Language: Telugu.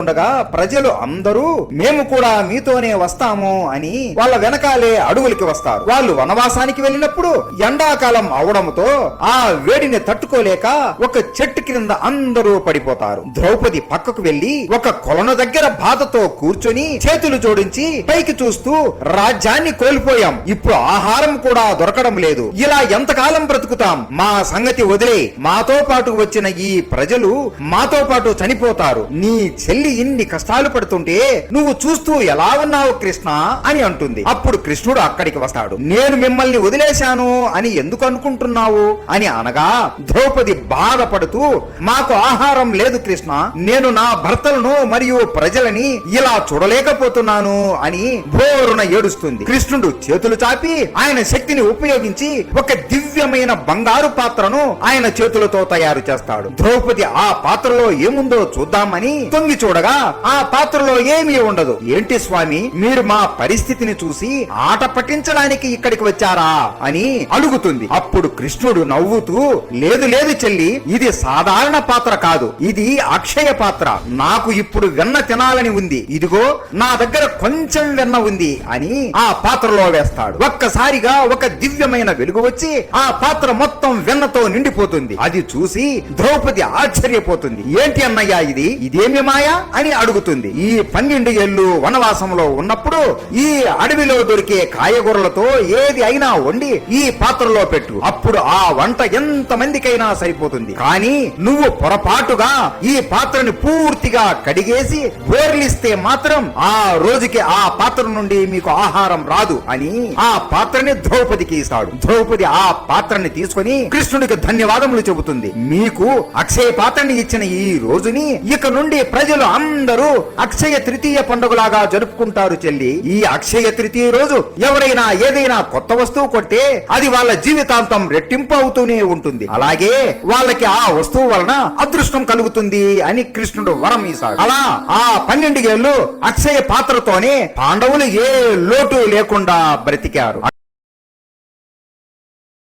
ఉండగా ప్రజలు అందరూ మేము కూడా మీతోనే వస్తాము అని వాళ్ళ వెనకాలే అడవులకి వస్తారు. వాళ్ళు వనవాసానికి వెళ్ళినప్పుడు ఎండాకాలం అవడంతో ఆ వేడిని తట్టుకోలేక ఒక చెట్టు క్రింద అందరూ పడిపోతారు. ద్రౌపది పక్కకు వెళ్లి ఒక కొలను దగ్గర బాధతో కూర్చొని చేతులు జోడించి పైకి చూస్తూ, రాజ్యాన్ని కోల్పోయాం, ఇప్పుడు ఆహారం కూడా దొరకడం లేదు, ఇలా ఎంతకాలం బ్రతుకుతాం, మా సంగతి వదిలే, మాతో పాటు వచ్చిన ఈ ప్రజలు మాతో పాటు చనిపోతారు, నీ చెల్లి ఇన్ని కష్టాలు పడుతుంటే నువ్వు చూస్తూ ఎలా ఉన్నావు కృష్ణ అని అంటుంది. అప్పుడు కృష్ణుడు అక్కడికి వస్తాడు. నేను మిమ్మల్ని వదిలేశాను అని ఎందుకు అనుకుంటున్నావు అని అనగా, ద్రౌపది బాధపడుతూ, మాకు ఆహారం లేదు కృష్ణ, నేను నా భర్తలను మరియు ప్రజలని ఇలా చూడలేకపోతున్నాను అని బోరున ఏడుస్తుంది. కృష్ణుడు చేతులు చాపి ఆయన శక్తిని ఉపయోగించి ఒక దివ్యమైన బంగారు పాత్రను ఆయన చేతులతో తయారు చేస్తాడు. ద్రౌపది ఆ పాత్రలో ఏముందో చూద్దామని తొంగి చూడగా ఆ పాత్రలో ఏమీ ఉండదు. ఏంటి స్వామి, మీరు మా పరిస్థితిని చూసి ఆట పట్టించడానికి ఇక్కడికి వచ్చారా అని అడుగుతుంది. అప్పుడు కృష్ణుడు నవ్వుతూ, లేదు లేదు చెల్లి, ఇది సాధారణ పాత్ర కాదు, ఇది అక్షయ పాత్ర, నాకు ఇప్పుడు వెన్న తినాలని ఉంది, ఇదిగో నా దగ్గర కొంచెం వెన్న ఉంది అని ఆ పాత్రలో వేస్తాడు. ఒక్కసారిగా ఒక దివ్యమైన వెలుగు వచ్చి ఆ పాత్ర మొత్తం వెన్నతో నిండిపోతుంది. అది చూసి ద్రౌపది ఆశ్చర్యపోతుంది. ఏంటి అన్నయ్య ఇదేమి మాయా అని అడుగుతుంది. ఈ 12 ఏళ్లు వనవాసంలో ఉన్నప్పుడు ఈ అడవిలో దొరికే కాయగూరలతో ఏది అయినా వండి ఈ పాత్రలో పెట్టు, అప్పుడు ఆ వంట ఎంత మందికైనా సరిపోతుంది, కానీ నువ్వు పొరపాటుగా ఈ పాత్రని పూర్తిగా కడిగేసి బోర్లిస్తే మాత్రం ఆ రోజుకి ఆ పాత్ర నుండి మీకు ఆహారం రాదు అని ఆ పాత్రని ద్రౌపదికి ఇస్తాడు. ద్రౌపది ఆ పాత్రని తీసుకుని కృష్ణుడికి ధన్యవాదములు చెబుతుంది. మీకు అక్షయ పాత్రని ఇచ్చిన ఈ రోజుని ఇక నుండి ప్రజలు అందరూ అక్షయ తృతీయ పండుగలాగా జరుపుకుంటారు చెల్లి. ఈ అక్షయ తృతీయ రోజు ఎవరైనా ఏదైనా కొత్త వస్తువు కొంటే అది వాళ్ళ జీవితాంతం రెట్టింపు అవుతూనే ఉంటుంది, అలాగే వాళ్ళకి ఆ వస్తువు వలన అదృష్టం కలుగుతుంది అని కృష్ణుడు వరం ఇస్తాడు. అలా ఆ 12 ఏళ్లు అక్షయ పాత్రతోనే పాండవులు ఏ లోటు లేకుండా బ్రతికారు.